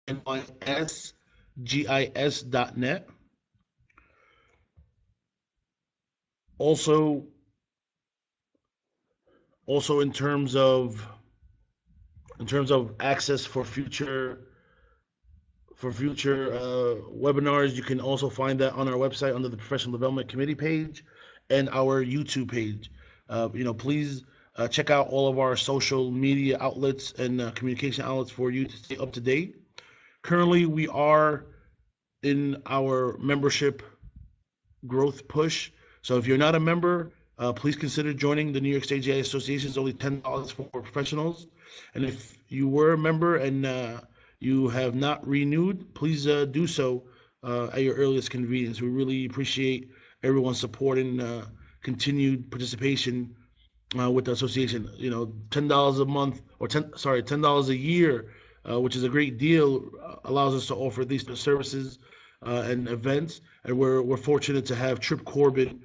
nysgis.net. Also, in terms of access for future webinars, you can also find that on our website under the Professional Development Committee page and our YouTube page. Please check out all of our social media outlets and communication outlets for you to stay up to date. Currently, we are in our membership growth push. So if you're not a member, please consider joining the New York State GIS Association. It's only $10 for professionals. And if you were a member and you have not renewed, please do so at your earliest convenience. We really appreciate everyone's support and continued participation with the association. $10 a month, or $10 a year, which is a great deal, allows us to offer these services and events. And we're fortunate to have Tripp Corbin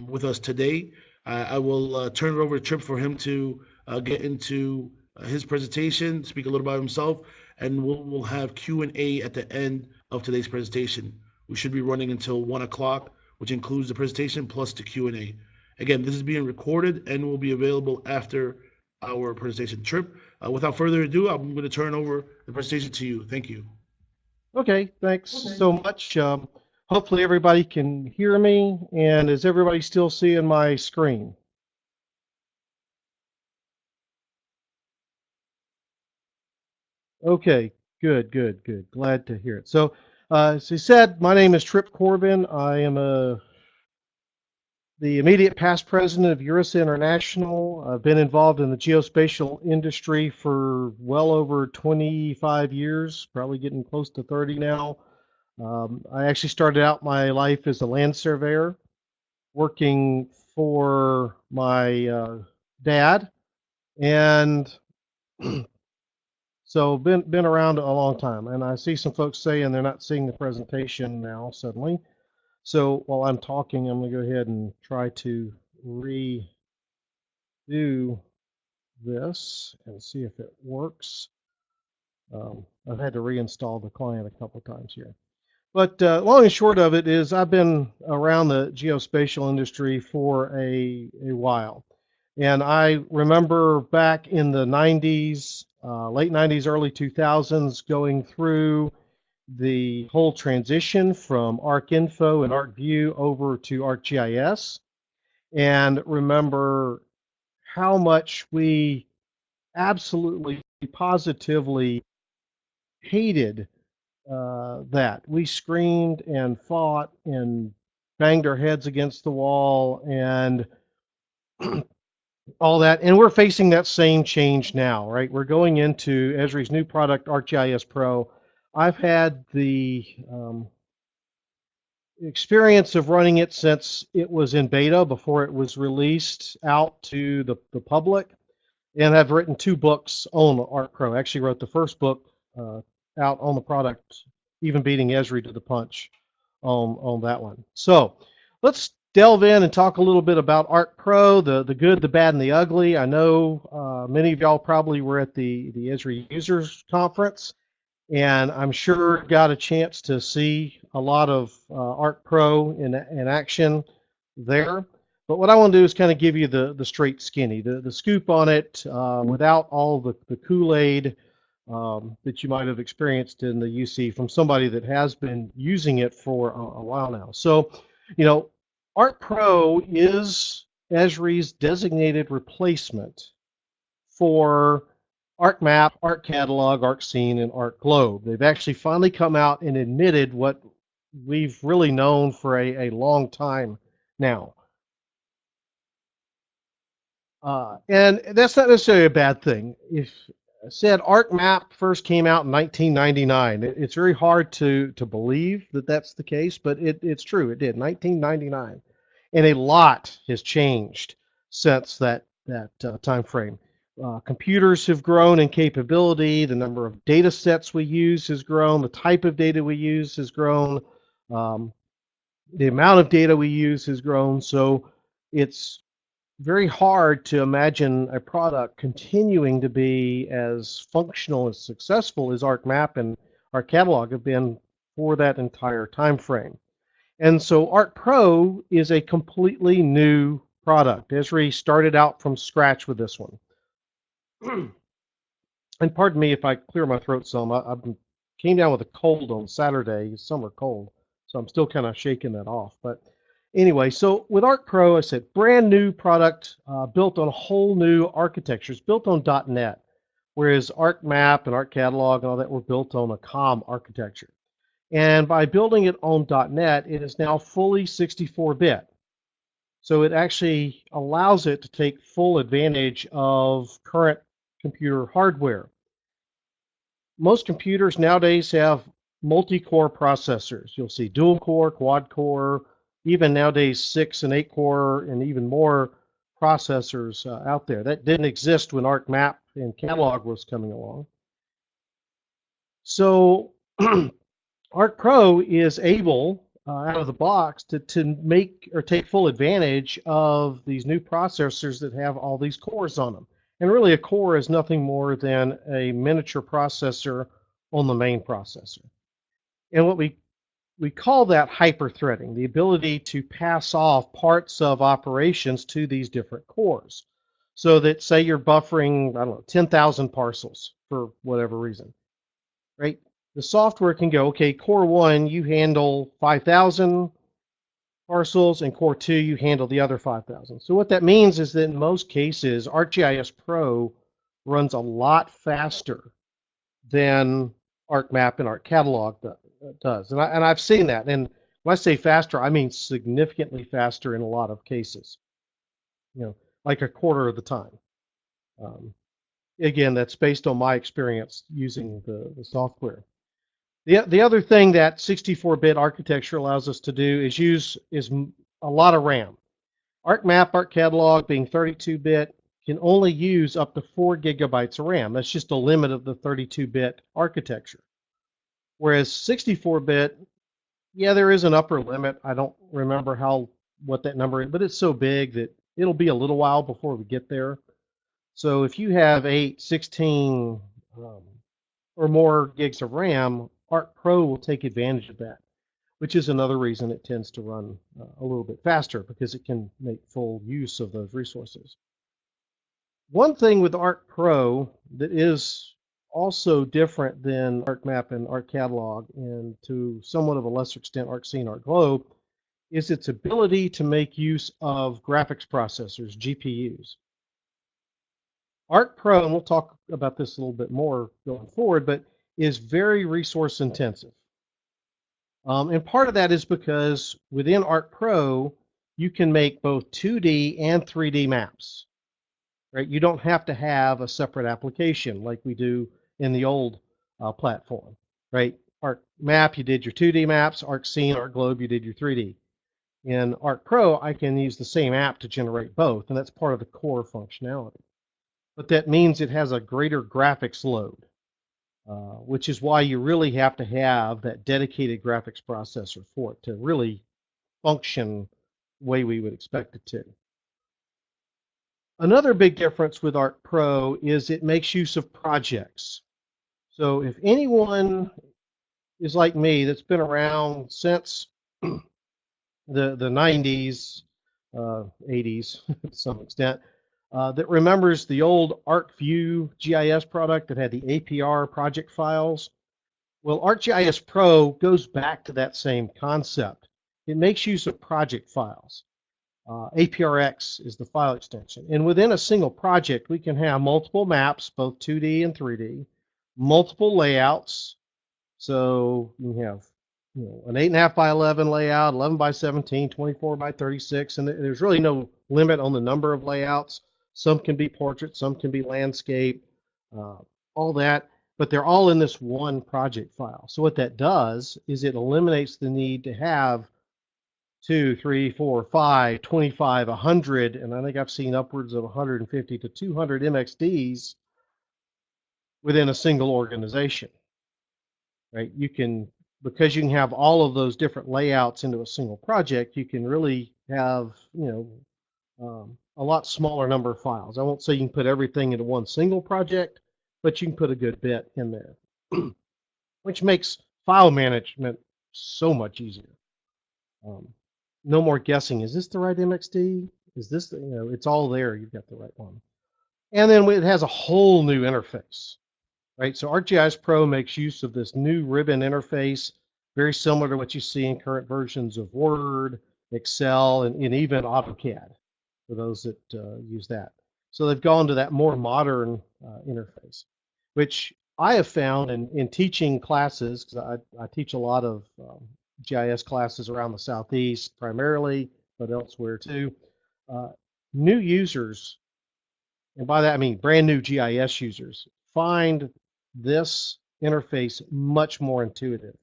with us today. I will turn it over to Tripp for him to get into his presentation, speak a little about himself, and we'll have Q&A at the end of today's presentation. We should be running until 1 o'clock, which includes the presentation plus the Q&A. Again, this is being recorded and will be available after our presentation. Tripp, without further ado, I'm going to turn over the presentation to you. Thank you. Okay, thanks so much. Hopefully everybody can hear me, and is everybody still seeing my screen? Okay, good. Glad to hear it. So, as he said, my name is Tripp Corbin. I am the immediate past president of URISA International. I've been involved in the geospatial industry for well over 25 years, probably getting close to 30 now. I actually started out my life as a land surveyor, working for my dad, and so been around a long time. And I see some folks saying they're not seeing the presentation now suddenly. So while I'm talking, I'm going to go ahead and try to redo this and see if it works. I've had to reinstall the client a couple times here. But long and short of it is I've been around the geospatial industry for a while. And I remember back in the 90s, late 90s, early 2000s, going through the whole transition from ArcInfo and ArcView over to ArcGIS, and remember how much we absolutely positively hated that. We screamed and fought and banged our heads against the wall and all that. And we're facing that same change now, right? We're going into Esri's new product, ArcGIS Pro. I've had the experience of running it since it was in beta, before it was released out to the public. And I've written 2 books on Arc Pro. I actually wrote the first book out on the product, even beating Esri to the punch on that one. So let's delve in and talk a little bit about Arc Pro, the good, the bad, and the ugly. I know many of y'all probably were at the Esri Users Conference, and I'm sure got a chance to see a lot of Arc Pro in action there. But what I want to do is kind of give you the straight skinny, the scoop on it, without all the Kool-Aid that you might have experienced in the UC from somebody that has been using it for a while now. So, Arc Pro is Esri's designated replacement for ArcMap, ArcCatalog, ArcScene, and ArcGlobe. They've actually finally come out and admitted what we've really known for a long time now. And that's not necessarily a bad thing. If I said ArcMap first came out in 1999, it's very hard to believe that that's the case, but it's true. It did, 1999. And a lot has changed since that time frame. Computers have grown in capability. The number of data sets we use has grown. The type of data we use has grown. The amount of data we use has grown. So it's very hard to imagine a product continuing to be as functional and successful as ArcMap and ArcCatalog have been for that entire time frame. And so ArcPro is a completely new product. Esri started out from scratch with this one. And pardon me if I clear my throat some. I came down with a cold on Saturday, summer cold, so I'm still kind of shaking that off. But anyway, so with ArcPro, I said brand new product built on a whole new architecture. It's built on .NET, whereas ArcMap and ArcCatalog and all that were built on a COM architecture. And by building it on .NET, it is now fully 64-bit. So it actually allows it to take full advantage of current computer hardware. Most computers nowadays have multi-core processors. You'll see dual-core, quad-core, even nowadays 6 and 8-core and even more processors out there. That didn't exist when ArcMap and Catalog was coming along. So ArcPro is able, out of the box, to make or take full advantage of these new processors that have all these cores on them. And really, a core is nothing more than a miniature processor on the main processor. And what we call that hyperthreading, the ability to pass off parts of operations to these different cores. So that, say you're buffering, I don't know, 10,000 parcels for whatever reason, right? The software can go, okay, core 1, you handle 5,000 parcels, and core 2, you handle the other 5,000. So what that means is that in most cases, ArcGIS Pro runs a lot faster than ArcMap and ArcCatalog does. And I've seen that. And when I say faster, I mean significantly faster in a lot of cases. You know, like a quarter of the time. Again, that's based on my experience using the software. The other thing that 64-bit architecture allows us to do is use a lot of RAM. ArcMap, ArcCatalog being 32-bit can only use up to 4 gigabytes of RAM. That's just the limit of the 32-bit architecture. Whereas 64-bit, yeah, there is an upper limit. I don't remember what that number is, but it's so big that it'll be a little while before we get there. So if you have 8, 16 or more gigs of RAM, ArcPro will take advantage of that, which is another reason it tends to run a little bit faster, because it can make full use of those resources. One thing with ArcPro that is also different than ArcMap and ArcCatalog, and to somewhat of a lesser extent ArcScene, ArcGlobe, is its ability to make use of graphics processors, GPUs. ArcPro, and we'll talk about this a little bit more going forward, but is very resource intensive. And part of that is because within ArcPro, you can make both 2D and 3D maps. Right? You don't have to have a separate application like we do in the old platform. Right? ArcMap, you did your 2D maps. ArcScene, ArcGlobe, you did your 3D. In ArcPro, I can use the same app to generate both, and that's part of the core functionality. But that means it has a greater graphics load, which is why you really have to have that dedicated graphics processor for it to really function the way we would expect it to. Another big difference with ArcPro is it makes use of projects. So if anyone is like me that's been around since the 90s, 80s to some extent, that remembers the old ArcView GIS product that had the APR project files. Well, ArcGIS Pro goes back to that same concept. It makes use of project files. APRX is the file extension. And within a single project, we can have multiple maps, both 2D and 3D, multiple layouts. So you have an 8.5 by 11 layout, 11 by 17, 24 by 36, and there's really no limit on the number of layouts. Some can be portrait, some can be landscape, all that, but they're all in this one project file. So what that does is it eliminates the need to have 2, 3, 4, 5, 25, 100, and I think I've seen upwards of 150 to 200 MXDs within a single organization. Right? You can, because you can have all of those different layouts into a single project, you can really have, a lot smaller number of files. I won't say you can put everything into one single project, but you can put a good bit in there. which makes file management so much easier. No more guessing. Is this the right MXD? Is this, it's all there. You've got the right one. And then it has a whole new interface, right? So ArcGIS Pro makes use of this new ribbon interface, very similar to what you see in current versions of Word, Excel, and even AutoCAD for those that use that. So they've gone to that more modern interface, which I have found in teaching classes, because I teach a lot of GIS classes around the Southeast primarily, but elsewhere too. New users, and by that I mean brand new GIS users, find this interface much more intuitive.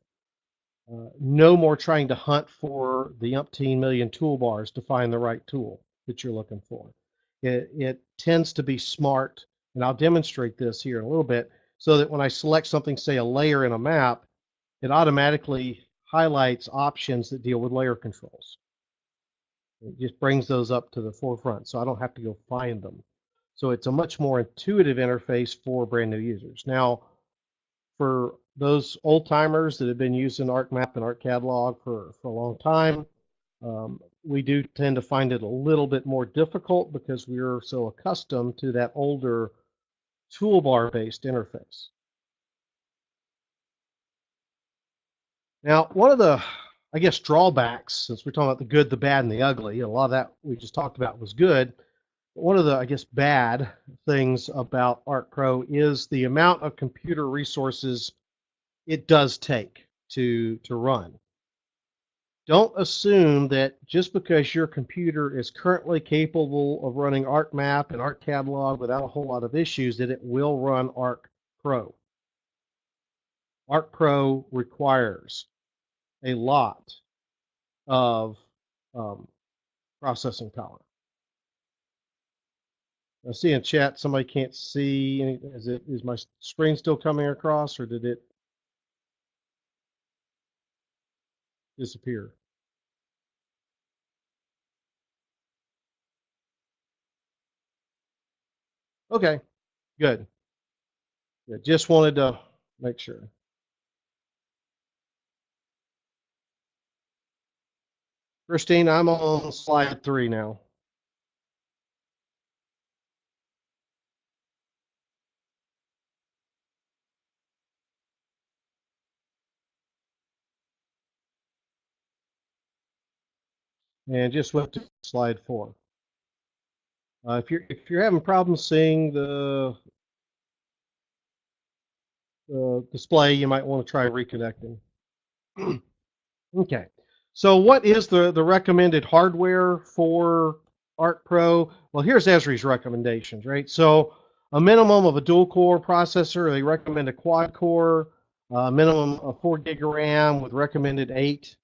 No more trying to hunt for the umpteen million toolbars to find the right tool that you're looking for. It tends to be smart, and I'll demonstrate this here in a little bit, so that when I select something, say a layer in a map, it automatically highlights options that deal with layer controls. It just brings those up to the forefront, so I don't have to go find them. So it's a much more intuitive interface for brand new users. Now, for those old timers that have been using ArcMap and ArcCatalog for a long time, we do tend to find it a little bit more difficult because we're so accustomed to that older toolbar-based interface. Now, one of the, I guess, drawbacks, since we're talking about the good, the bad, and the ugly, a lot of that we just talked about was good. But one of the, I guess, bad things about ArcPro is the amount of computer resources it does take to run. Don't assume that just because your computer is currently capable of running ArcMap and ArcCatalog without a whole lot of issues, that it will run ArcPro. ArcPro requires a lot of processing power. I see in chat somebody can't see any. Is my screen still coming across, or did it disappear? Okay, good. Yeah, just wanted to make sure. Christine, I'm on slide 3 now. And just went to slide 4. If you're having problems seeing the display, you might want to try reconnecting. Okay. So what is the recommended hardware for ArcPro? Well, here's Esri's recommendations, right? So a minimum of a dual core processor. They recommend a quad core, minimum of 4 gig of RAM with recommended 8.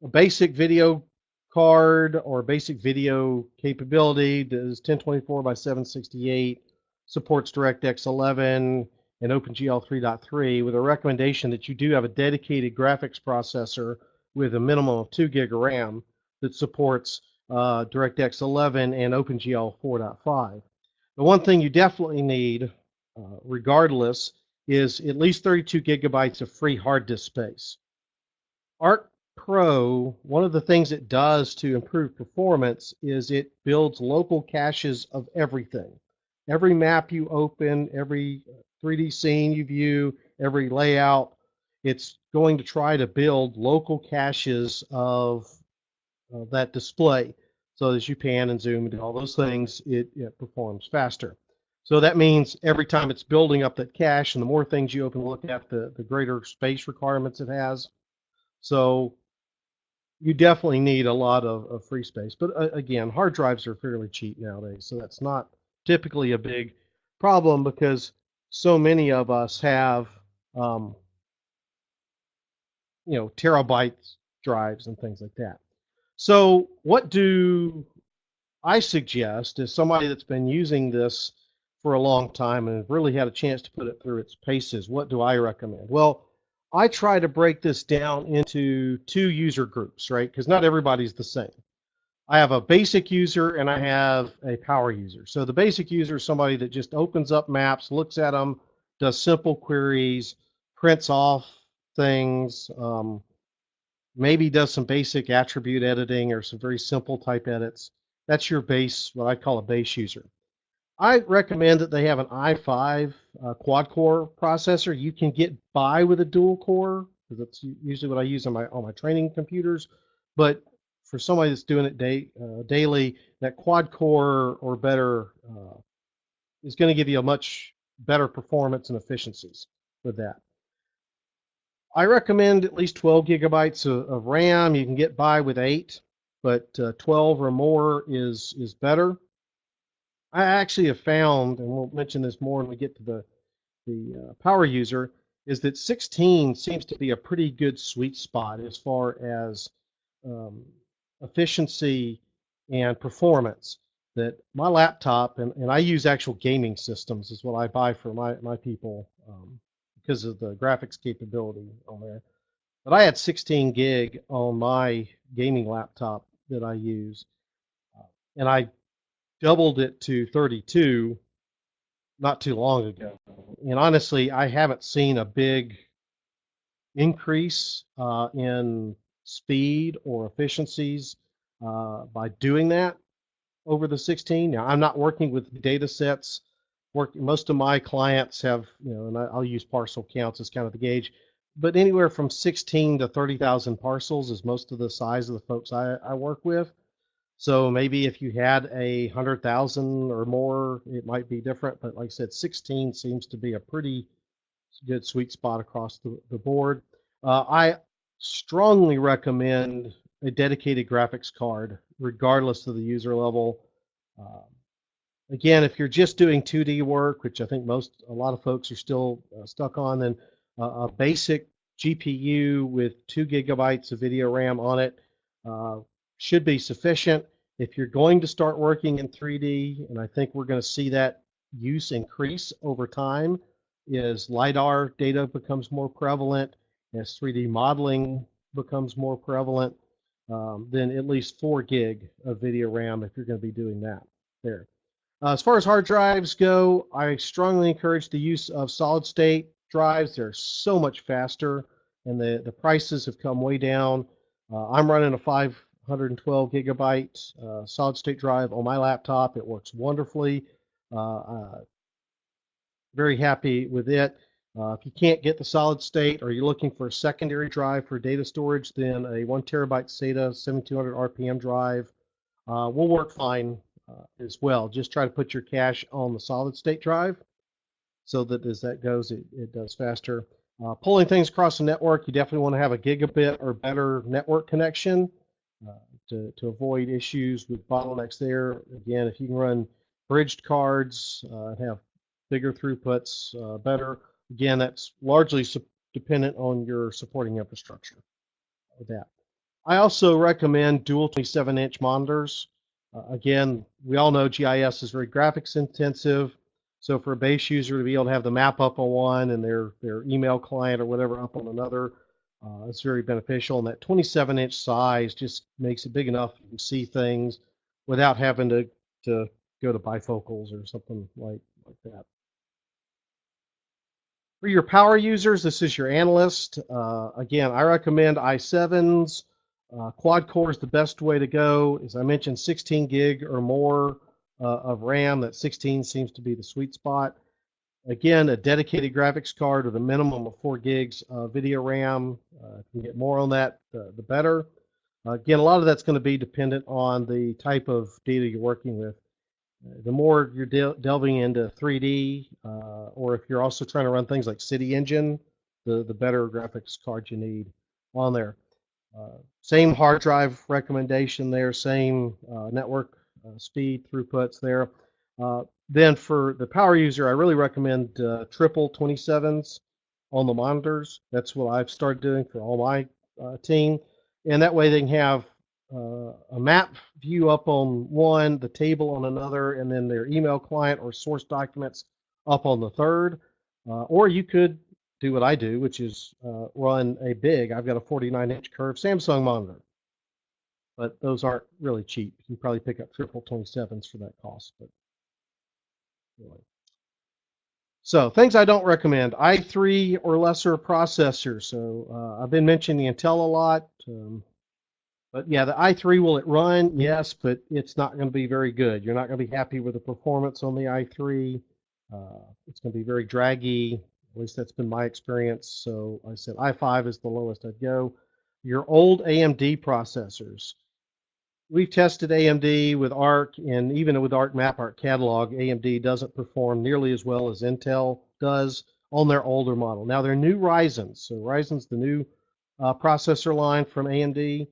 A basic video card or basic video capability is 1024 by 768, supports DirectX 11 and OpenGL 3.3, with a recommendation that you do have a dedicated graphics processor with a minimum of 2 gig of RAM that supports DirectX 11 and OpenGL 4.5. The one thing you definitely need, regardless, is at least 32 gigabytes of free hard disk space. ArcPro, one of the things it does to improve performance is it builds local caches of everything. Every map you open, every 3D scene you view, every layout, it's going to try to build local caches of that display. So as you pan and zoom and do all those things, it performs faster. So that means every time it's building up that cache, and the more things you open and look at, the greater space requirements it has. So you definitely need a lot of free space. But again, hard drives are fairly cheap nowadays, so that's not typically a big problem because so many of us have, terabytes drives and things like that. So what do I suggest as somebody that's been using this for a long time and really had a chance to put it through its paces? What do I recommend? Well, I try to break this down into 2 user groups, right? Because not everybody's the same. I have a basic user and I have a power user. So the basic user is somebody that just opens up maps, looks at them, does simple queries, prints off things, maybe does some basic attribute editing or some very simple type edits. That's your base, what I call a base user. I recommend that they have an i5 quad core processor. You can get by with a dual core, because that's usually what I use on my training computers. But for somebody that's doing it daily, that quad core or better is going to give you a much better performance and efficiencies with that. I recommend at least 12 gigabytes of RAM. You can get by with 8, but 12 or more is better. I actually have found, and we'll mention this more when we get to the power user, is that 16 seems to be a pretty good sweet spot as far as um, efficiency and performance. That my laptop, and I use actual gaming systems is what I buy for my people because of the graphics capability on there. But I had 16 gig on my gaming laptop that I use, and I doubled it to 32 not too long ago. And honestly, I haven't seen a big increase in speed or efficiencies by doing that over the 16. Now, I'm not working with data sets. Most of my clients have, and I'll use parcel counts as kind of the gauge, but anywhere from 16 to 30,000 parcels is most of the size of the folks I work with. So maybe if you had 100,000 or more, it might be different. But like I said, 16 seems to be a pretty good sweet spot across the board. I strongly recommend a dedicated graphics card, regardless of the user level. Again, if you're just doing 2D work, which I think a lot of folks are still stuck on, then a basic GPU with 2 gigabytes of video RAM on it should be sufficient. If you're going to start working in 3D, and I think we're going to see that use increase over time, as LiDAR data becomes more prevalent, as 3D modeling becomes more prevalent, then at least 4 gig of video RAM if you're going to be doing that there. As far as hard drives go, I strongly encourage the use of solid state drives. They're so much faster, and the prices have come way down. I'm running a 512 gigabyte solid state drive on my laptop. It works wonderfully. Very happy with it. If you can't get the solid state or you're looking for a secondary drive for data storage, then a 1 terabyte SATA 7200 RPM drive will work fine as well. Just try to put your cache on the solid state drive so that as that goes, it does faster. Pulling things across the network, you definitely want to have a gigabit or better network connection to avoid issues with bottlenecks there. Again, if you can run bridged cards and have bigger throughputs, better. Again, that's largely dependent on your supporting infrastructure with that. I also recommend dual 27-inch monitors. Again, we all know GIS is very graphics intensive. So for a base user to be able to have the map up on one and their email client or whatever up on another, it's very beneficial. And that 27-inch size just makes it big enough you can see things without having to go to bifocals or something like that. For your power users, this is your analyst. Again, I recommend i7s. Quad core is the best way to go. As I mentioned, 16 gig or more of RAM. That 16 seems to be the sweet spot. Again, a dedicated graphics card with a minimum of 4 gigs of video RAM. If you can get more on that, the better. Again, a lot of that's going to be dependent on the type of data you're working with. The more you're delving into 3D, or if you're also trying to run things like City Engine, the better graphics card you need on there. Same hard drive recommendation there, same network speed throughputs there. Then for the power user, I really recommend triple 27s on the monitors. That's what I've started doing for all my team. And that way they can have a map view up on one, the table on another, and then their email client or source documents up on the third. Or you could do what I do, which is run I've got a 49-inch curved Samsung monitor. But those aren't really cheap. You can probably pick up triple 27s for that cost. But anyway. So things I don't recommend: i3 or lesser processors. So I've been mentioning Intel a lot, but yeah, the i3, will it run? Yes, but it's not going to be very good. You're not going to be happy with the performance on the i3. It's going to be very draggy. At least that's been my experience. So I said i5 is the lowest I'd go. Your old AMD processors. We've tested AMD with Arc, and even with ArcMap, ArcCatalog, AMD doesn't perform nearly as well as Intel does on their older model. Now, they're new Ryzen's. So Ryzen's the new processor line from AMD.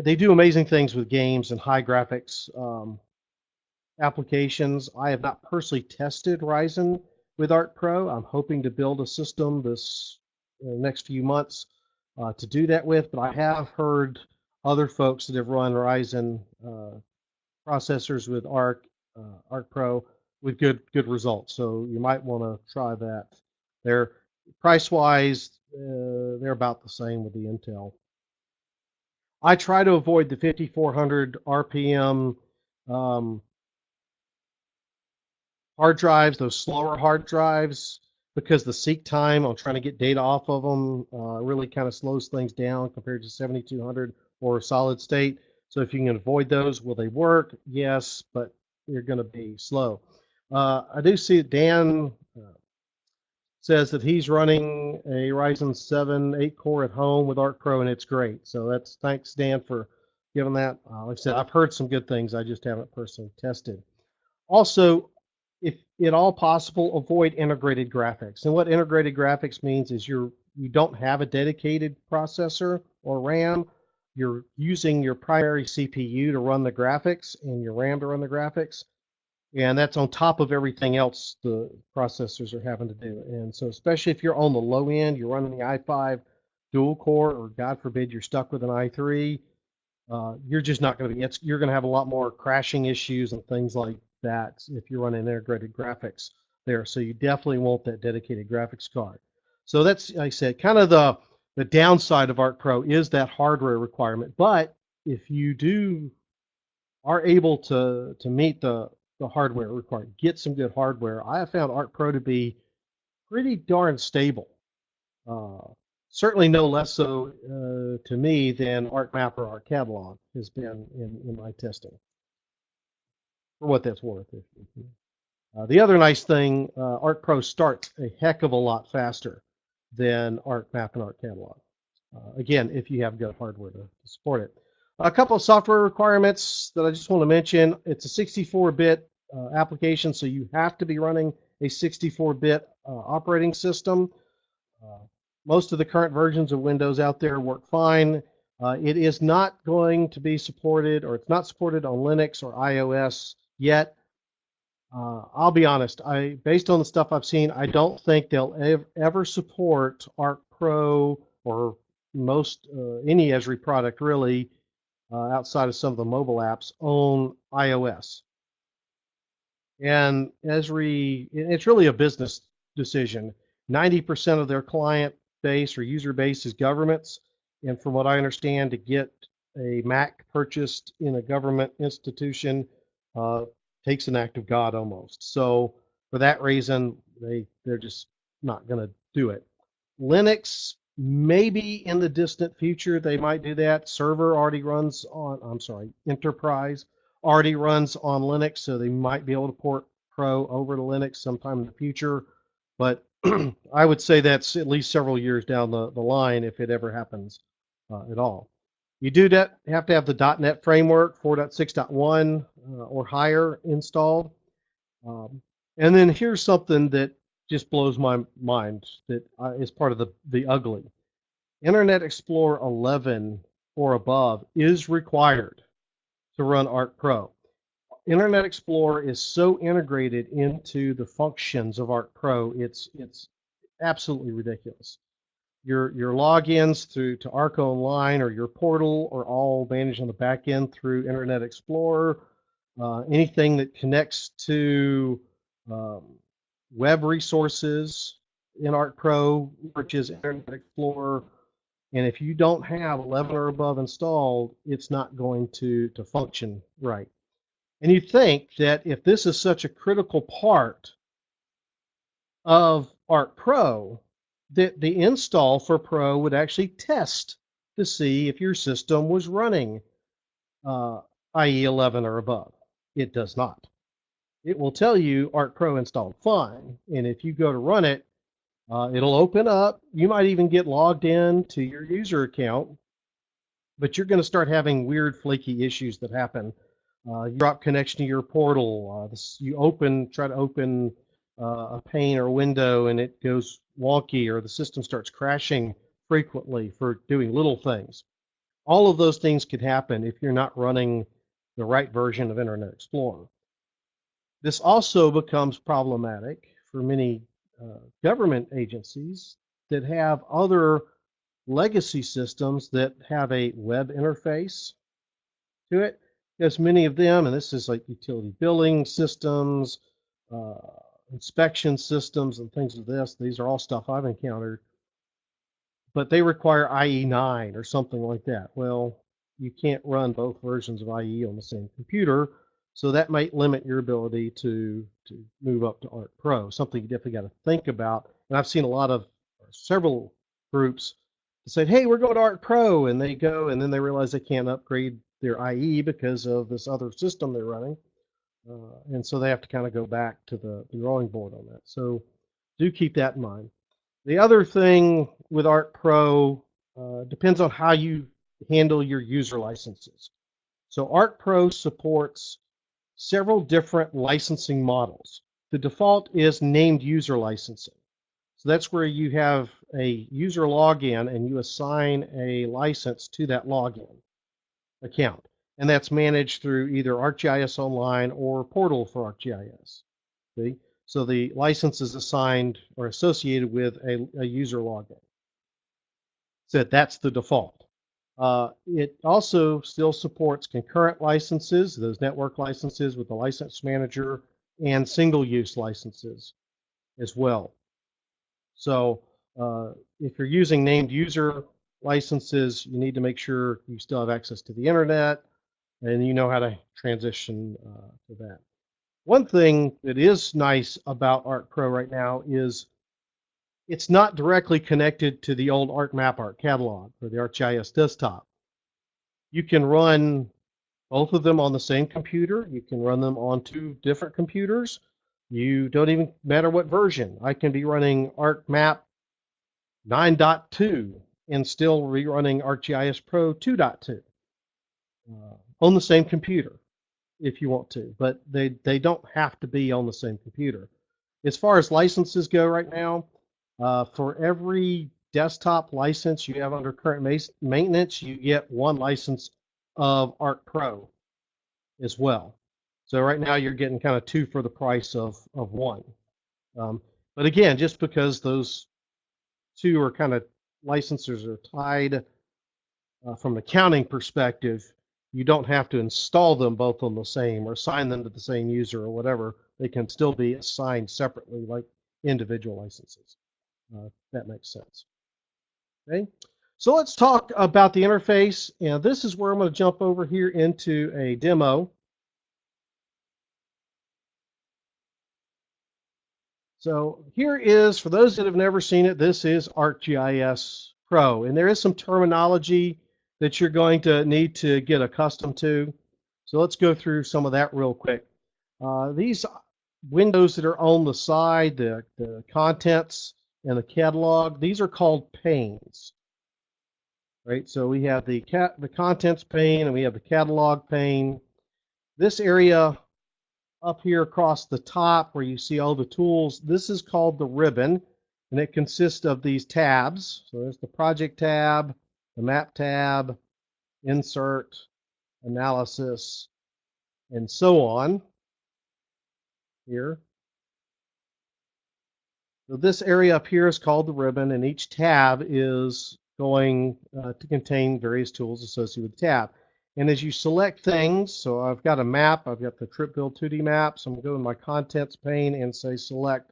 They do amazing things with games and high graphics applications. I have not personally tested Ryzen with Arc Pro. I'm hoping to build a system this next few months to do that with, but I have heard other folks that have run Ryzen processors with Arc Pro with good results. So you might want to try that. They're price-wise, they're about the same with the Intel. I try to avoid the 5400 RPM hard drives, those slower hard drives, because the seek time on trying to get data off of them really kind of slows things down compared to 7200 or solid state. So if you can avoid those, will they work? Yes, but they're going to be slow. I do see Dan says that he's running a Ryzen 7 8-core at home with Arc Pro, and it's great. So that's thanks, Dan, for giving that. Like I said, I've heard some good things. I just haven't personally tested. Also, if at all possible, avoid integrated graphics. And what integrated graphics means is you don't have a dedicated processor or RAM. You're using your primary CPU to run the graphics and your RAM to run the graphics. And that's on top of everything else the processors are having to do. And so especially if you're on the low end, you're running the i5 dual core, or God forbid you're stuck with an i3, you're just not going to be, you're going to have a lot more crashing issues and things like that if you're running integrated graphics there. So you definitely want that dedicated graphics card. So that's, like I said, kind of the downside of Arc Pro is that hardware requirement. But if you are able to meet the hardware requirement, get some good hardware, I have found Arc Pro to be pretty darn stable. Certainly no less so to me than ArcMap or ArcCatalog has been in my testing, for what that's worth. The other nice thing, Arc Pro starts a heck of a lot faster than ArcMap and ArcCatalog. Again, if you have good hardware to support it. A couple of software requirements that I just want to mention. It's a 64-bit application, so you have to be running a 64-bit operating system. Most of the current versions of Windows out there work fine. It is not going to be supported, or it's not supported on Linux or iOS yet. I'll be honest, based on the stuff I've seen, I don't think they'll ever support Arc Pro or most any Esri product really, outside of some of the mobile apps on iOS. And Esri, it's really a business decision. 90% of their client base or user base is governments, and from what I understand, to get a Mac purchased in a government institution takes an act of God almost. So for that reason, they're just not going to do it. Linux, maybe in the distant future they might do that. Server already runs on, I'm sorry, Enterprise already runs on Linux, so they might be able to port Pro over to Linux sometime in the future. But I would say that's at least several years down the line if it ever happens at all. You do have to have the .NET framework 4.6.1 or higher installed. And then here's something that just blows my mind that is part of the ugly. Internet Explorer 11 or above is required to run Arc Pro. Internet Explorer is so integrated into the functions of Arc Pro, it's absolutely ridiculous. Your logins to Arc Online or your portal are all managed on the back end through Internet Explorer. Anything that connects to web resources in Arc Pro, which is Internet Explorer, and if you don't have 11 or above installed, it's not going to function right. And you think that if this is such a critical part of ArcPro, that the install for Pro would actually test to see if your system was running IE 11 or above. It does not. It will tell you ArcPro installed fine, and if you go to run it, it'll open up. You might even get logged in to your user account, but you're going to start having weird flaky issues that happen. You drop connection to your portal. You try to open a pane or window, and it goes wonky, or the system starts crashing frequently for doing little things. All of those things could happen if you're not running the right version of Internet Explorer. This also becomes problematic for many government agencies that have other legacy systems that have a web interface to it. Because many of them, and this is like utility billing systems, inspection systems, and things of this, these are all stuff I've encountered, but they require IE9 or something like that. Well, you can't run both versions of IE on the same computer, so that might limit your ability to move up to ArcPro, something you definitely got to think about. And I've seen several groups that say, hey, we're going to ArcPro, and they go, and then they realize they can't upgrade their IE because of this other system they're running. And so they have to kind of go back to the drawing board on that. So do keep that in mind. The other thing with ArcPro depends on how you handle your user licenses. So ArcPro supports several different licensing models. The default is named user licensing. So that's where you have a user login and you assign a license to that login account. And that's managed through either ArcGIS Online or Portal for ArcGIS. See? So the license is assigned or associated with a user login. So that's the default. It also still supports concurrent licenses, those network licenses with the license manager, and single-use licenses as well. So if you're using named user licenses, you need to make sure you still have access to the internet and you know how to transition to that. One thing that is nice about ArcPro right now is it's not directly connected to the old ArcMap, ArcCatalog or the ArcGIS desktop. You can run both of them on the same computer. You can run them on two different computers. You don't even matter what version. I can be running ArcMap 9.2 and still rerunning ArcGIS Pro 2.2 on the same computer if you want to, but they don't have to be on the same computer. As far as licenses go right now, for every desktop license you have under current maintenance, you get one license of ArcPro as well. So right now you're getting kind of two for the price of one. But again, just because those two are kind of licenses are tied from an accounting perspective, you don't have to install them both on the same or assign them to the same user or whatever. They can still be assigned separately like individual licenses. That makes sense. Okay, so let's talk about the interface. And this is where I'm going to jump over here into a demo. So here is, for those that have never seen it, this is ArcGIS Pro. And there is some terminology that you're going to need to get accustomed to. So let's go through some of that real quick. These windows that are on the side, the contents and the catalog, these are called panes. Right? So we have the contents pane and we have the catalog pane. This area up here across the top where you see all the tools, this is called the ribbon, and it consists of these tabs. So there's the project tab, the map tab, insert, analysis, and so on here. So this area up here is called the ribbon, and each tab is going to contain various tools associated with the tab. And as you select things, so I've got a map, I've got the Tripp Build 2D map, so I'm going to go in my contents pane and say select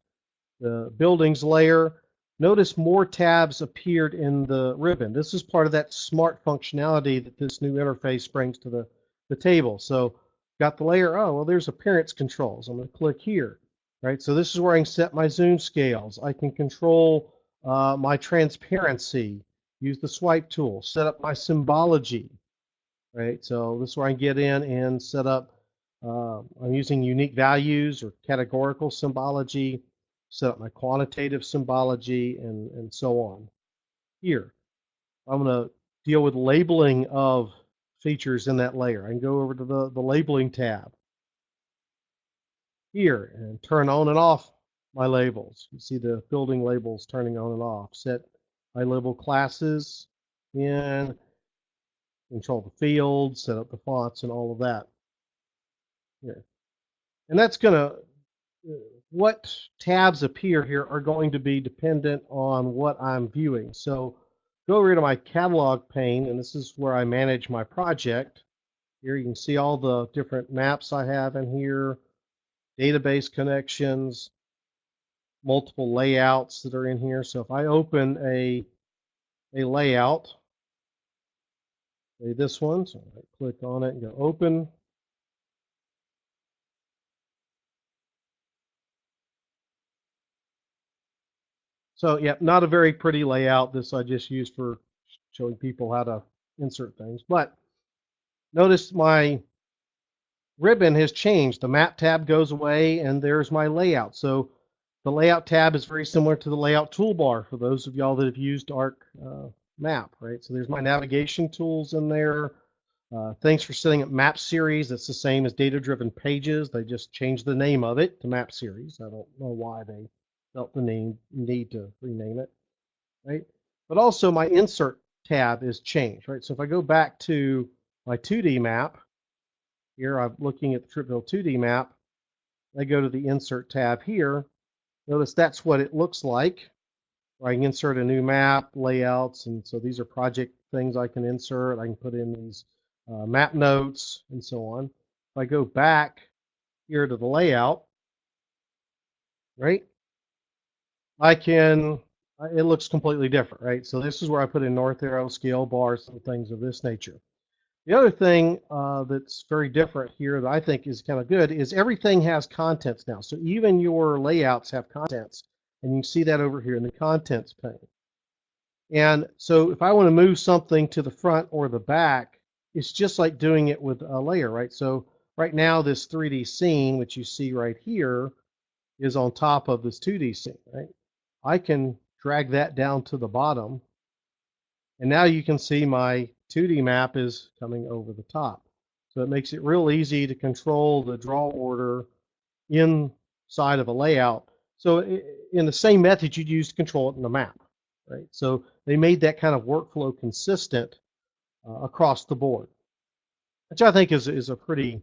the buildings layer. Notice more tabs appeared in the ribbon. This is part of that smart functionality that this new interface brings to the table. So got the layer. Oh, well, there's appearance controls. I'm going to click here, right? So this is where I can set my zoom scales. I can control my transparency, use the swipe tool, set up my symbology, right? So this is where I get in and set up, I'm using unique values or categorical symbology, set up my quantitative symbology, and so on. Here, I'm going to deal with labeling of features in that layer. I can go over to the labeling tab here and turn on and off my labels. You see the building labels turning on and off. Set my label classes in, control the fields, set up the fonts and all of that here. And that's going to, what tabs appear here are going to be dependent on what I'm viewing. So go over to my catalog pane, and this is where I manage my project. Here you can see all the different maps I have in here, database connections, multiple layouts that are in here. So if I open a layout, say this one, so I click on it and go open. So yeah, not a very pretty layout. This I just used for showing people how to insert things. But notice my ribbon has changed. The map tab goes away and there's my layout. So the layout tab is very similar to the layout toolbar for those of y'all that have used ArcMap, right? So there's my navigation tools in there. Thanks for setting up map series. It's the same as data-driven pages. They just changed the name of it to map series. I don't know why they felt the need to rename it, right? But also my insert tab is changed, right? So if I go back to my 2D map, here I'm looking at the Trippville 2D map. I go to the insert tab here. Notice that's what it looks like. Where I can insert a new map, layouts, and so these are project things I can insert. I can put in these map notes and so on. If I go back here to the layout, right, I can, it looks completely different, right? So this is where I put in north arrow, scale bars, and things of this nature. The other thing that's very different here that I think is kind of good is everything has contents now. So even your layouts have contents, and you can see that over here in the contents pane. And so if I want to move something to the front or the back, it's just like doing it with a layer, right? So right now this 3D scene, which you see right here, is on top of this 2D scene, right? I can drag that down to the bottom, and now you can see my 2D map is coming over the top. So it makes it real easy to control the draw order inside of a layout. So in the same method you'd use to control it in the map, right? So they made that kind of workflow consistent across the board, which I think is a pretty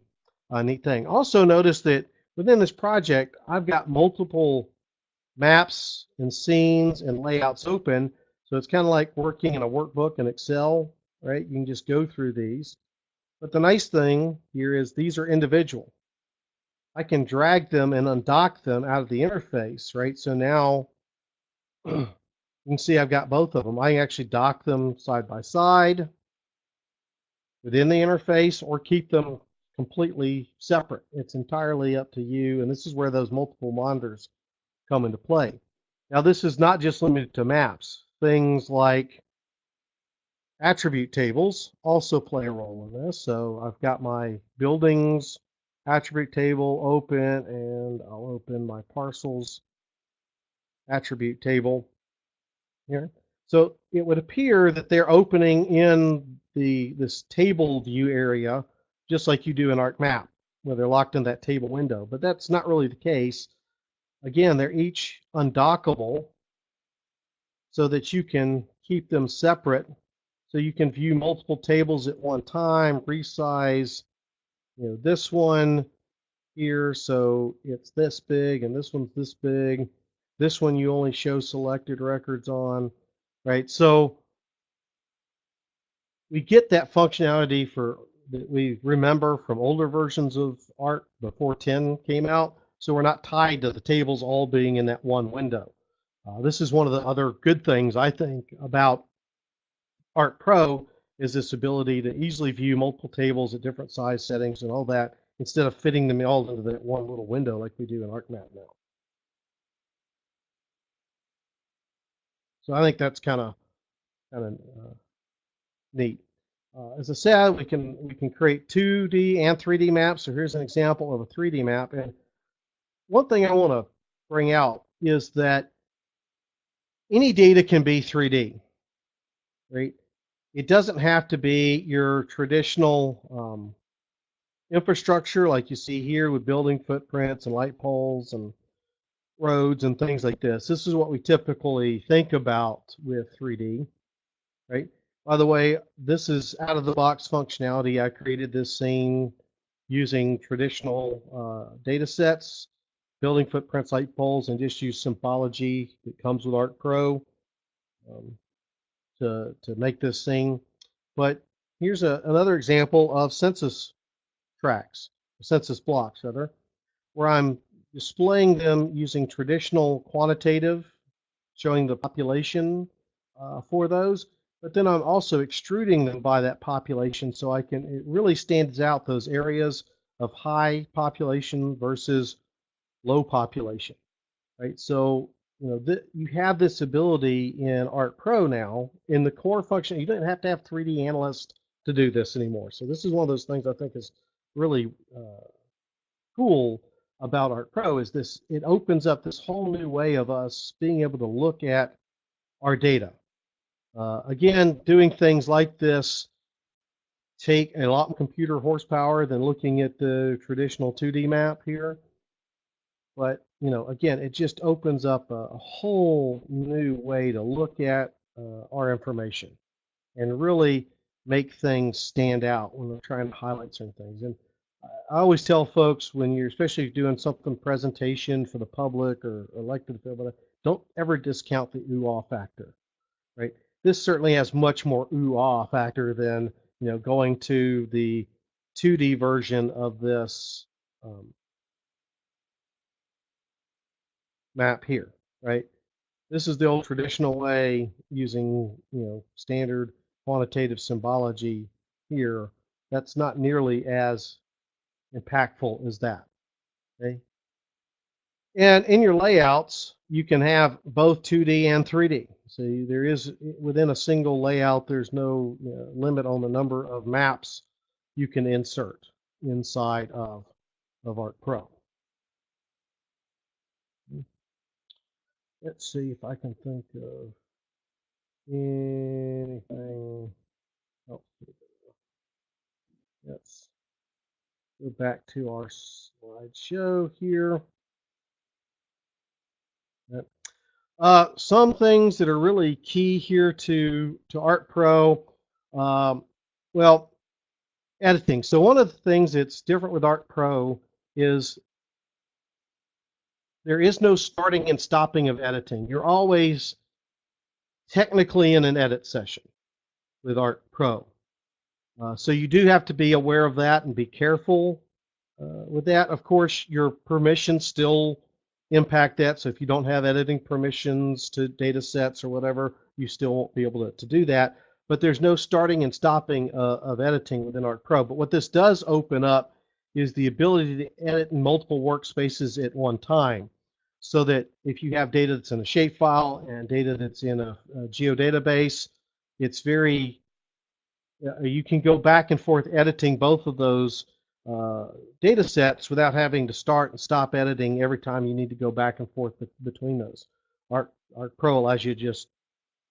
neat thing. Also notice that within this project, I've got multiple maps and scenes and layouts open. So it's kind of like working in a workbook in Excel, right? You can just go through these. But the nice thing here is these are individual. I can drag them and undock them out of the interface, right? So now you can see I've got both of them. I can actually dock them side by side within the interface or keep them completely separate. It's entirely up to you. And this is where those multiple monitors come into play. Now, this is not just limited to maps. Things like attribute tables also play a role in this. So I've got my buildings attribute table open, and I'll open my parcels attribute table here. So it would appear that they're opening in this table view area, just like you do in ArcMap, where they're locked in that table window. But that's not really the case. Again, they're each undockable so that you can keep them separate. So you can view multiple tables at one time, resize, this one here, so it's this big, and this one's this big. This one you only show selected records on, right? So we get that functionality that we remember from older versions of Arc before 10 came out. So we're not tied to the tables all being in that one window. This is one of the other good things I think about Arc Pro is this ability to easily view multiple tables at different size settings and all that instead of fitting them all into that one little window like we do in ArcMap now. So I think that's kind of neat. As I said, we can create 2D and 3D maps. So here's an example of a 3D map. And one thing I want to bring out is that any data can be 3D, right? It doesn't have to be your traditional infrastructure like you see here with building footprints and light poles and roads and things like this. This is what we typically think about with 3D, right? By the way, this is out of the box functionality. I created this scene using traditional data sets, building footprints, light poles, and just use symbology that comes with ArcPro to make this thing. But here's another example of census tracks, census blocks, rather, where I'm displaying them using traditional quantitative, showing the population for those, but then I'm also extruding them by that population so it really stands out those areas of high population versus low population, right? So, you have this ability in ArcPro now in the core function. You don't have to have 3D analysts to do this anymore. So this is one of those things I think is really cool about ArcPro is it opens up this whole new way of us being able to look at our data. Again, doing things like this take a lot more computer horsepower than looking at the traditional 2D map here. But, again, it just opens up a whole new way to look at our information and really make things stand out when we're trying to highlight certain things. And I always tell folks when you're especially doing something presentation for the public or elected official, don't ever discount the ooh-ah factor, right? This certainly has much more ooh-ah factor than going to the 2D version of this map here, right? This is the old traditional way using standard quantitative symbology here. That's not nearly as impactful as that. Okay. And in your layouts, you can have both 2D and 3D. So there is, within a single layout, there's no limit on the number of maps you can insert inside of ArcPro. Let's see if I can think of anything else. Let's go back to our slideshow here. Some things that are really key here to ArcPro, well, editing. So one of the things that's different with ArcPro is there is no starting and stopping of editing. You're always technically in an edit session with ArcPro. So you do have to be aware of that and be careful with that. Of course, your permissions still impact that. So if you don't have editing permissions to data sets or whatever, you still won't be able to do that. But there's no starting and stopping of editing within ArcPro. But what this does open up is the ability to edit in multiple workspaces at one time. So that if you have data that's in a shapefile and data that's in a geodatabase, it's very, you can go back and forth editing both of those data sets without having to start and stop editing every time you need to go back and forth between those. ArcPro allows you to just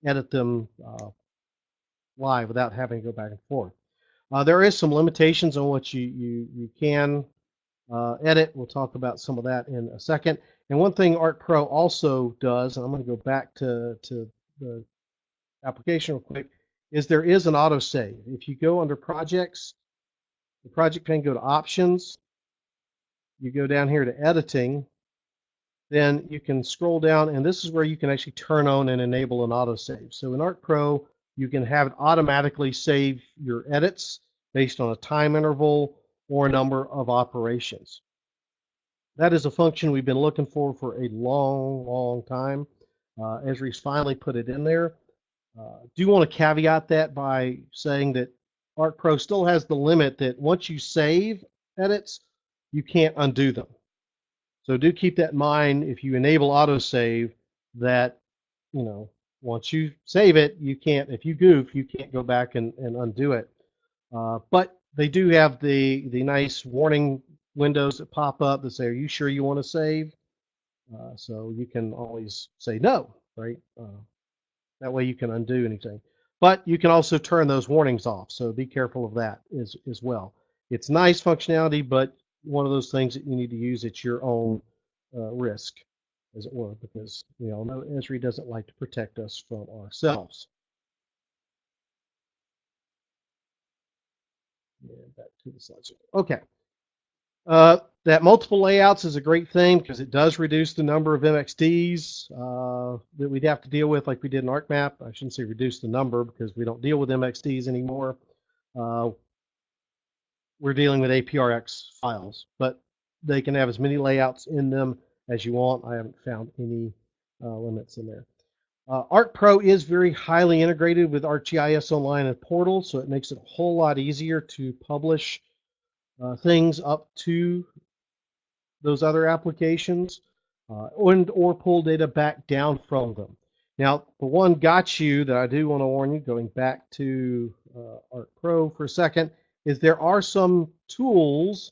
edit them live without having to go back and forth. There is some limitations on what you can edit. We'll talk about some of that in a second. And one thing ArcPro also does, and I'm going to go back to the application real quick, is there is an autosave. If you go under projects, the project pane, go to options, you go down here to editing, then you can scroll down, and this is where you can actually turn on and enable an autosave. So in ArcPro, you can have it automatically save your edits based on a time interval or a number of operations. That is a function we've been looking for a long, long time. Esri's finally put it in there. Do want to caveat that by saying that ArcPro still has the limit that once you save edits, you can't undo them. So do keep that in mind if you enable autosave, that, you know, once you save it, you can't, if you goof, you can't go back and undo it. But they do have the nice warning windows that pop up that say, are you sure you want to save? So you can always say no, right? That way you can undo anything. But you can also turn those warnings off, so be careful of that as well. It's nice functionality, but one of those things that you need to use at your own risk, as it were, because we all know Esri doesn't like to protect us from ourselves. And back to the slides. Okay. That multiple layouts is a great thing because it does reduce the number of MXDs that we'd have to deal with, like we did in ArcMap. I shouldn't say reduce the number because we don't deal with MXDs anymore. We're dealing with APRX files, but they can have as many layouts in them as you want. I haven't found any limits in there. ArcPro is very highly integrated with ArcGIS Online and Portal, so it makes it a whole lot easier to publish things up to those other applications or pull data back down from them. Now, the one got you that I do want to warn you, going back to ArcPro for a second, is there are some tools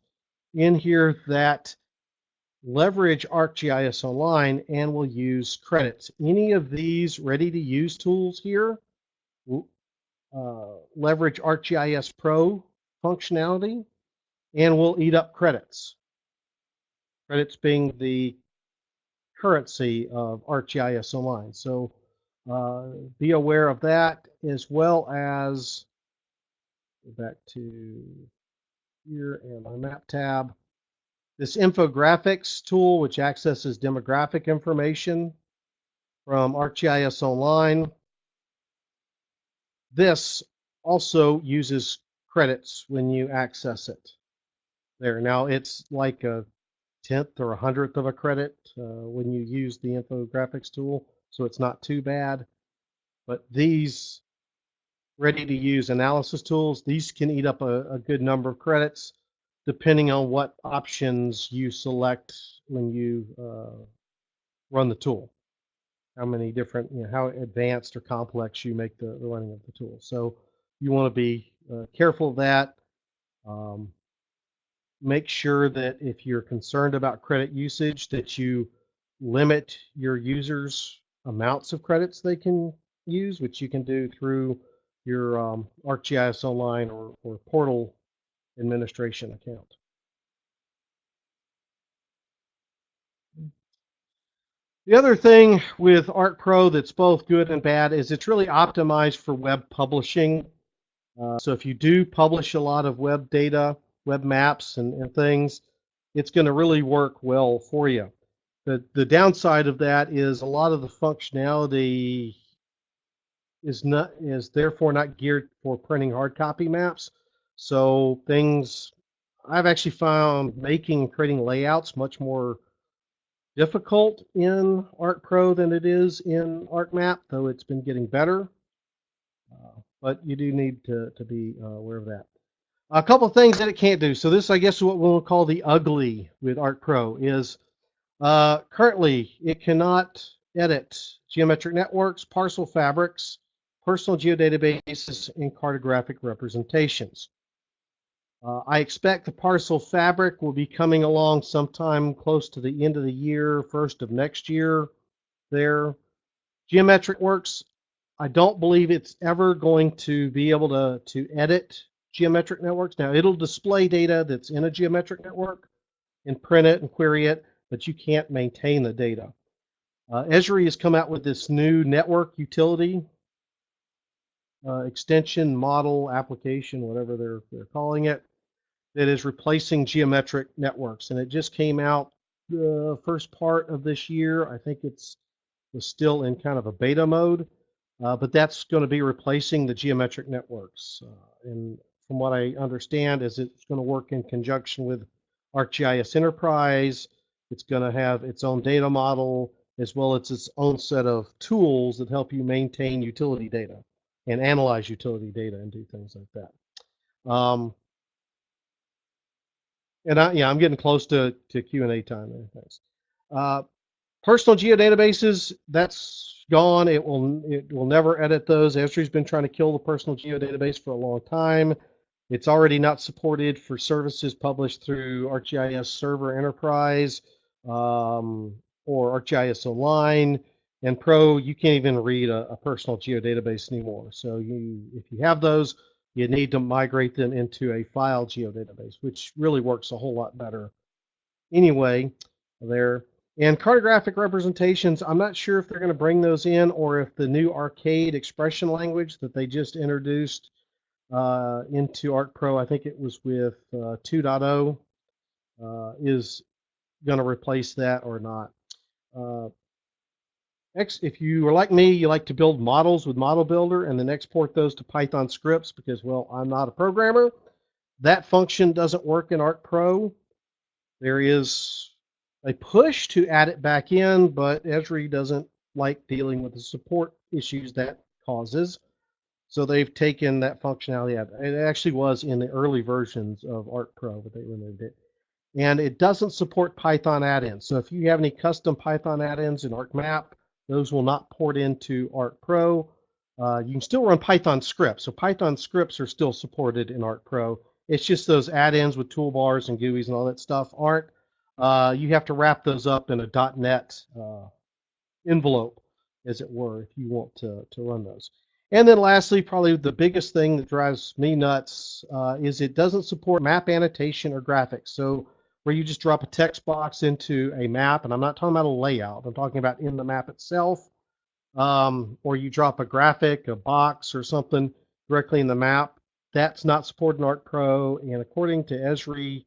in here that leverage ArcGIS Online and will use credits. Any of these ready-to-use tools here leverage ArcGIS Pro functionality and will eat up credits. Credits being the currency of ArcGIS Online. So be aware of that, as well as go back to here and my map tab. This infographics tool, which accesses demographic information from ArcGIS Online. This also uses credits when you access it. There, now it's like a 10th or 100th of a credit when you use the infographics tool, so it's not too bad. But these ready-to-use analysis tools, these can eat up a good number of credits depending on what options you select when you run the tool. How many different, how advanced or complex you make the running of the tool. So you want to be careful of that. Make sure that if you're concerned about credit usage, that you limit your users' amounts of credits they can use, which you can do through your ArcGIS Online or Portal administration account. The other thing with ArcPro that's both good and bad is it's really optimized for web publishing. So if you do publish a lot of web data, web maps and things, it's going to really work well for you. The downside of that is a lot of the functionality is therefore not geared for printing hard copy maps. So things I've actually found making and creating layouts much more difficult in ArcPro than it is in ArcMap, though it's been getting better. But you do need to be aware of that. A couple of things that it can't do. So this, I guess, is what we'll call the ugly with ArcPro is currently it cannot edit geometric networks, parcel fabrics, personal geodatabases, and cartographic representations. I expect the parcel fabric will be coming along sometime close to the end of the year, first of next year there. Geometric works, I don't believe it's ever going to be able to edit geometric networks. Now, it'll display data that's in a geometric network and print it and query it, but you can't maintain the data. Esri has come out with this new network utility extension, model, application, whatever they're calling it, that is replacing geometric networks. And it just came out the first part of this year. I think was still in kind of a beta mode, but that's going to be replacing the geometric networks. And from what I understand is it's going to work in conjunction with ArcGIS Enterprise. It's going to have its own data model as well as its own set of tools that help you maintain utility data and analyze utility data and do things like that. And I'm getting close to Q&A time there. Thanks. Personal geodatabases, that's gone. It will never edit those. Esri's been trying to kill the personal geodatabase for a long time. It's already not supported for services published through ArcGIS Server Enterprise or ArcGIS Online. And Pro, you can't even read a personal geodatabase anymore. So if you have those, you need to migrate them into a file geodatabase, which really works a whole lot better. Anyway, there. And cartographic representations, I'm not sure if they're going to bring those in or if the new arcade expression language that they just introduced into ArcPro, I think it was with 2.0, is going to replace that or not. If you are like me, you like to build models with Model Builder and then export those to Python scripts because, well, I'm not a programmer. That function doesn't work in ArcPro. There is a push to add it back in, but Esri doesn't like dealing with the support issues that causes. So they've taken that functionality out. It actually was in the early versions of ArcPro, but they removed it. And it doesn't support Python add-ins. So if you have any custom Python add-ins in ArcMap, those will not port into ArcPro. You can still run Python scripts. So Python scripts are still supported in ArcPro. It's just those add-ins with toolbars and GUIs and all that stuff aren't. You have to wrap those up in a .NET envelope, as it were, if you want to run those. And then lastly, probably the biggest thing that drives me nuts is it doesn't support map annotation or graphics. So where you just drop a text box into a map, and I'm not talking about a layout, I'm talking about in the map itself, or you drop a graphic, a box, or something directly in the map. That's not supported in ArcPro, and according to Esri,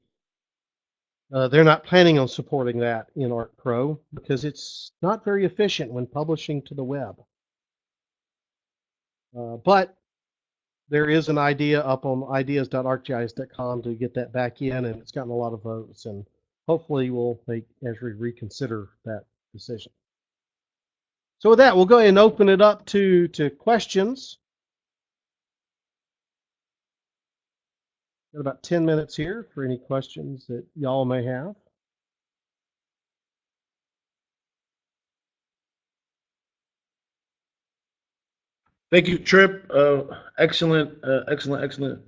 they're not planning on supporting that in ArcPro because it's not very efficient when publishing to the web. But there is an idea up on ideas.arcgis.com to get that back in, and it's gotten a lot of votes, and hopefully we'll make Esri reconsider that decision. So with that, we'll go ahead and open it up to questions. Got about 10 minutes here for any questions that y'all may have. Thank you, Tripp. Excellent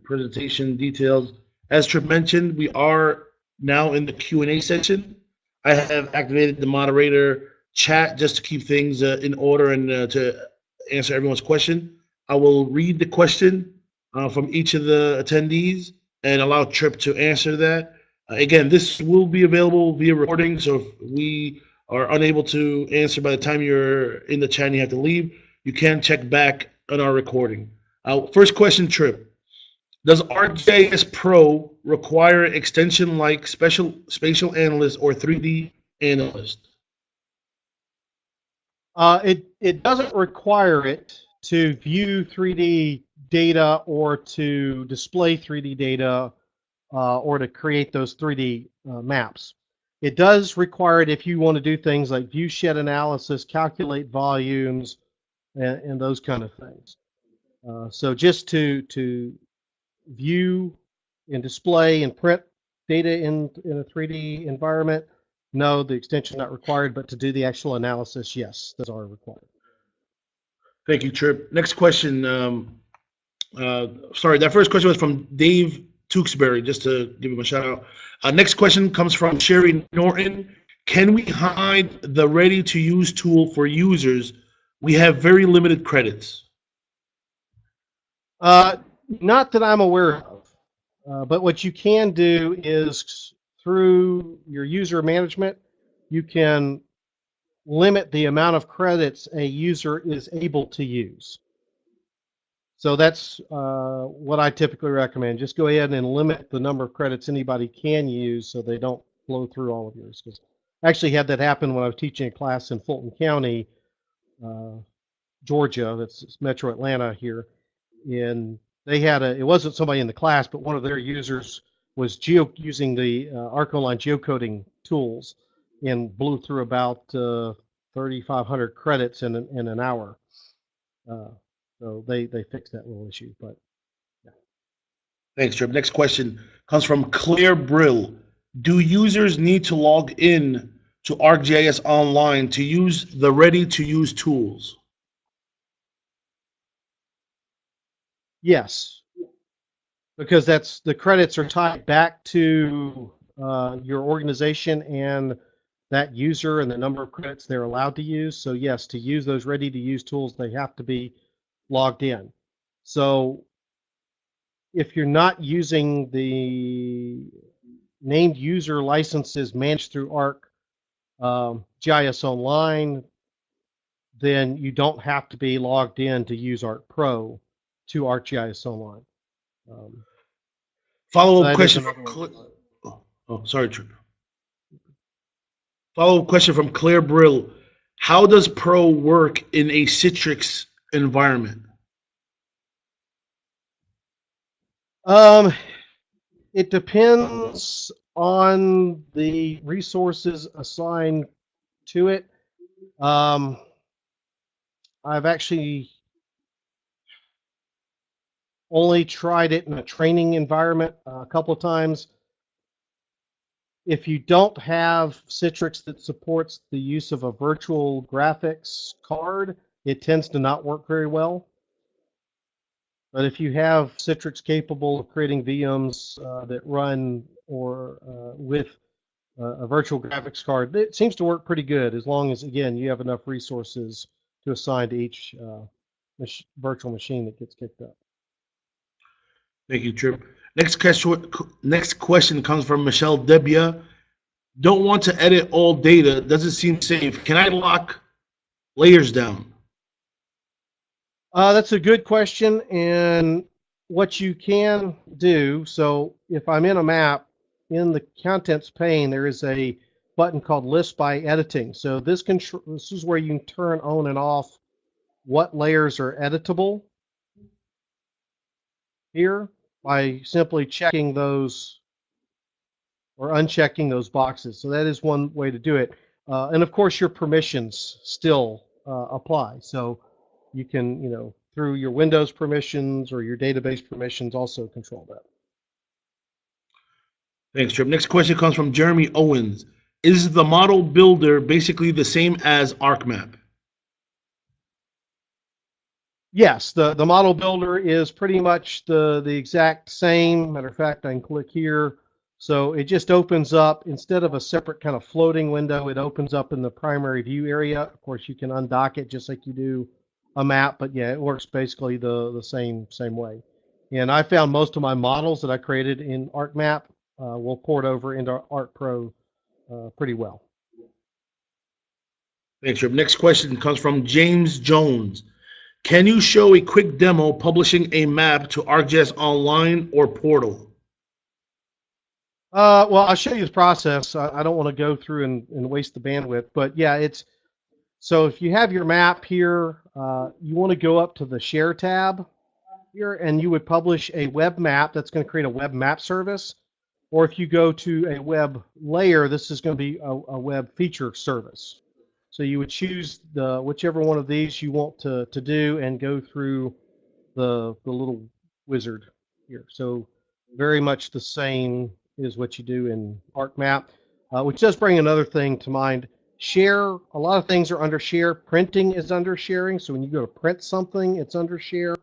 presentation details. As Tripp mentioned, we are now in the Q&A section. I have activated the moderator chat just to keep things in order and to answer everyone's question. I will read the question from each of the attendees and allow Tripp to answer that. Again, this will be available via recording, so if we are unable to answer by the time you're in the chat and you have to leave, you can check back on our recording. First question, Tripp. Does ArcGIS Pro require extension like spatial analyst or 3D analyst? It doesn't require it to view 3D data or to display 3D data or to create those 3D maps. It does require it if you want to do things like view shed analysis, calculate volumes, and those kind of things. So just to view and display and print data in a 3D environment, no, the extension is not required, but to do the actual analysis, yes, those are required. Thank you, Tripp. Next question. Sorry, that first question was from Dave Tewksbury, just to give him a shout out. Next question comes from Sherry Norton. Can we hide the ready-to-use tool for users? We have very limited credits. Not that I'm aware of, but what you can do is through your user management, you can limit the amount of credits a user is able to use. So that's what I typically recommend. Just go ahead and limit the number of credits anybody can use so they don't blow through all of yours. Because I actually had that happen when I was teaching a class in Fulton County, Georgia, that's Metro Atlanta here. And they had it wasn't somebody in the class, but one of their users was using the ArcOnline geocoding tools and blew through about 3,500 credits in an hour. So they fixed that little issue. But yeah. Thanks, Tripp. Next question comes from Claire Brill. Do users need to log in to ArcGIS Online to use the ready-to-use tools? Yes, because that's the credits are tied back to your organization and that user and the number of credits they're allowed to use. So yes, to use those ready-to-use tools, they have to be logged in. So if you're not using the named user licenses managed through GIS Online, then you don't have to be logged in to use Arc Pro to ArcGIS Online. Follow-up That is question another from one. sorry, Tripp. Follow-up question from Claire Brill. How does Pro work in a Citrix environment? It depends on the resources assigned to it. I've actually only tried it in a training environment a couple of times. If you don't have Citrix that supports the use of a virtual graphics card, it tends to not work very well. But if you have Citrix capable of creating VMs that run or with a virtual graphics card, it seems to work pretty good as long as, again, you have enough resources to assign to each virtual machine that gets kicked up. Thank you, Tripp. Next question comes from Michelle Debia. Don't want to edit all data. Doesn't seem safe. Can I lock layers down? That's a good question. And what you can do, so if I'm in a map, in the contents pane, there is a button called List by Editing. So this is where you can turn on and off what layers are editable here by simply checking those or unchecking those boxes. So that is one way to do it. And of course, your permissions still apply. So you can, through your Windows permissions or your database permissions, also control that. Thanks, Tripp. Next question comes from Jeremy Owens. Is the model builder basically the same as ArcMap? Yes, the model builder is pretty much the exact same. Matter of fact, I can click here. So it just opens up, instead of a separate kind of floating window, it opens up in the primary view area. Of course, you can undock it just like you do a map, but yeah, it works basically the same way. And I found most of my models that I created in ArcMap will port over into ArcPro pretty well. Thanks, Tripp. Next question comes from James Jones. Can you show a quick demo publishing a map to ArcGIS Online or portal? Well, I'll show you the process. I don't want to go through and waste the bandwidth, but yeah, so if you have your map here, you want to go up to the Share tab here, and you would publish a web map that's going to create a web map service. Or if you go to a web layer, this is going to be a web feature service. So you would choose whichever one of these you want to do and go through the little wizard here. So very much the same is what you do in ArcMap, which does bring another thing to mind. Share, a lot of things are under share. Printing is under sharing. So when you go to print something, it's under share.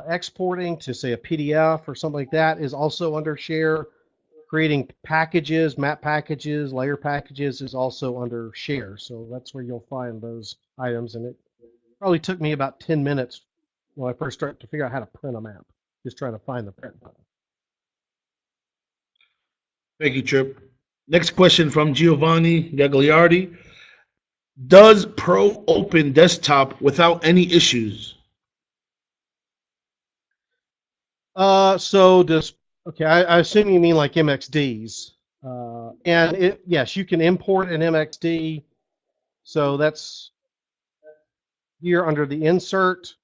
Exporting to, say, a PDF or something like that is also under share. Creating packages, map packages, layer packages is also under share. So that's where you'll find those items. And it probably took me about 10 minutes when I first started to figure out how to print a map, just trying to find the print button. Thank you, Tripp. Next question from Giovanni Gagliardi. Does Pro open desktop without any issues? Okay, I assume you mean like MXDs. And yes, you can import an MXD. So that's here under the insert,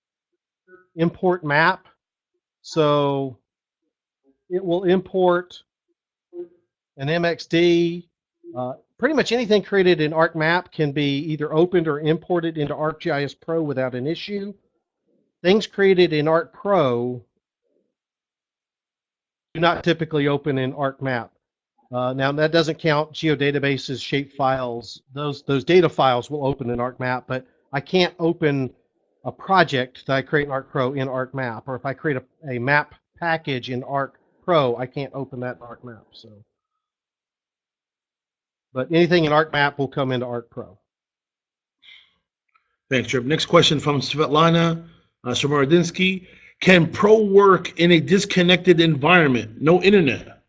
import map. So it will import an MXD. Pretty much anything created in ArcMap can be either opened or imported into ArcGIS Pro without an issue. Things created in ArcPro do not typically open in ArcMap. Now that doesn't count geodatabases, shape files. Those data files will open in ArcMap, but I can't open a project that I create in ArcPro in ArcMap, or if I create a map package in ArcPro, I can't open that in ArcMap. So, but anything in ArcMap will come into ArcPro. Thanks, Tripp. Next question from Svetlana Smorodinski. Can Pro work in a disconnected environment, no internet?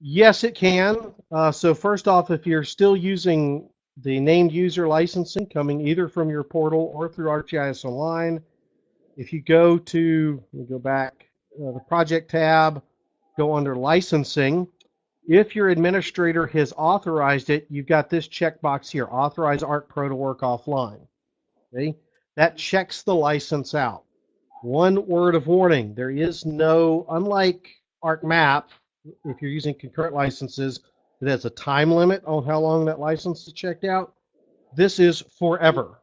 Yes, it can. So first off, if you're still using the named user licensing coming either from your portal or through ArcGIS Online, if you go to, let me go back, the project tab, go under licensing. If your administrator has authorized it, you've got this checkbox here, authorize ArcPro to work offline. Okay? That checks the license out. One word of warning, there is no, unlike ArcMap, if you're using concurrent licenses, it has a time limit on how long that license is checked out. This is forever.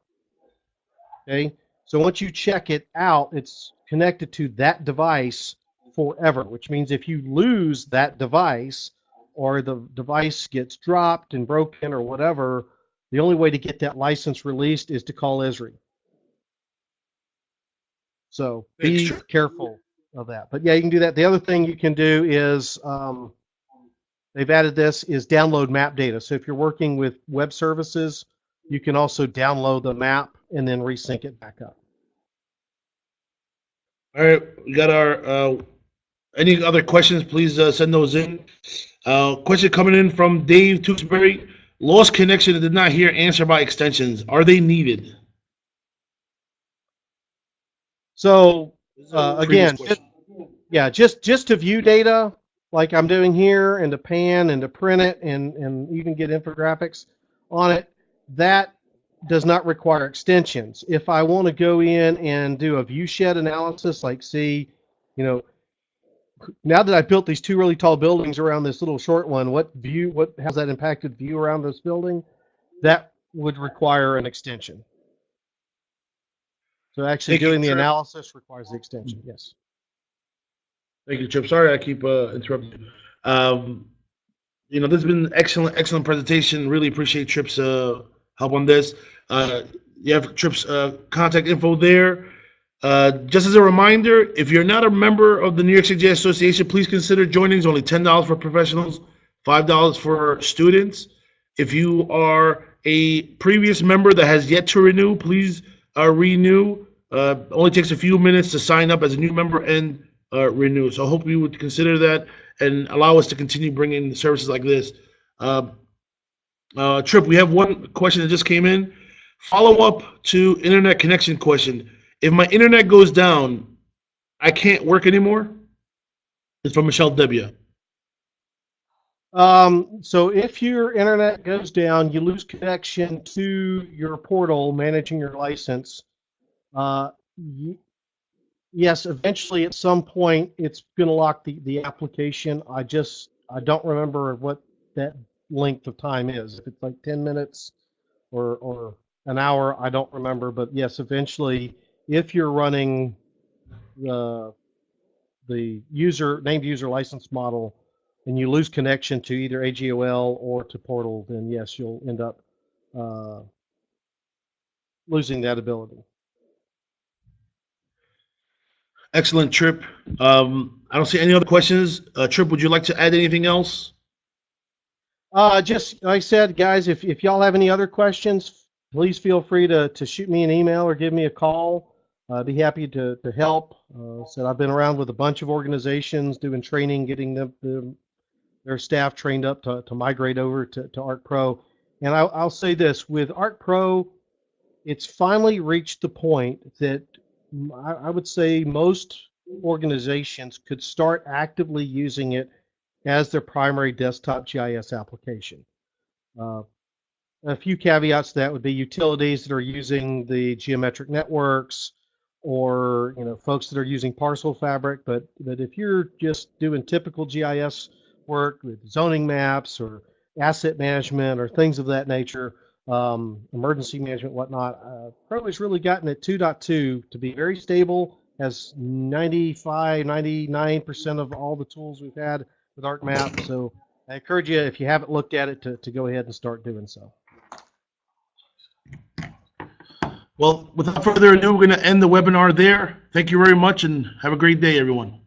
Okay, so once you check it out, it's connected to that device forever, which means if you lose that device or the device gets dropped and broken or whatever, the only way to get that license released is to call Esri. So be careful of that. But yeah, you can do that. The other thing you can do is they've added this is download map data. So if you're working with web services, you can also download the map and then resync it back up. All right, we got our any other questions, please send those in. Question coming in from Dave Tewksbury. Lost connection and did not hear answer by extensions. Are they needed? So again, just to view data like I'm doing here and to pan and to print it and even get infographics on it, that does not require extensions. If I want to go in and do a view shed analysis, like see, you know, now that I built these two really tall buildings around this little short one, what has that impacted view around this building? That would require an extension. So actually doing the analysis requires the extension, yes. Thank you, Tripp. Sorry I keep interrupting. You know, this has been excellent presentation. Really appreciate Tripp's help on this. You have Tripp's contact info there. Just as a reminder, if you're not a member of the New York City GIS Association, please consider joining. It's only $10 for professionals, $5 for students. If you are a previous member that has yet to renew, please renew. Only takes a few minutes to sign up as a new member and renew. So I hope you would consider that and allow us to continue bringing services like this. Tripp, we have one question that just came in. Follow up to internet connection question. If my internet goes down, I can't work anymore? It's from Michelle W. So if your internet goes down, you lose connection to your portal managing your license. Yes, eventually at some point it's going to lock the application. I don't remember what that length of time is. If it's like 10 minutes or an hour, I don't remember. But yes, eventually, if you're running the named user license model and you lose connection to either AGOL or to portal, then yes, you'll end up losing that ability. Excellent, Tripp. I don't see any other questions. Tripp, would you like to add anything else? Just like I said, guys, if y'all have any other questions, please feel free to shoot me an email or give me a call. I'd be happy to help. I've been around with a bunch of organizations doing training, getting their staff trained up to migrate over to ArcPro. And I'll say this, with ArcPro, it's finally reached the point that I would say most organizations could start actively using it as their primary desktop GIS application. A few caveats to that would be utilities that are using the geometric networks, or folks that are using Parcel Fabric. But if you're just doing typical GIS work with zoning maps or asset management or things of that nature, emergency management, whatnot, Pro has really gotten it 2.2 to be very stable. Has 95, 99% of all the tools we've had with ArcMap. So I encourage you, if you haven't looked at it, to go ahead and start doing so. Well, without further ado, we're going to end the webinar there. Thank you very much and have a great day, everyone.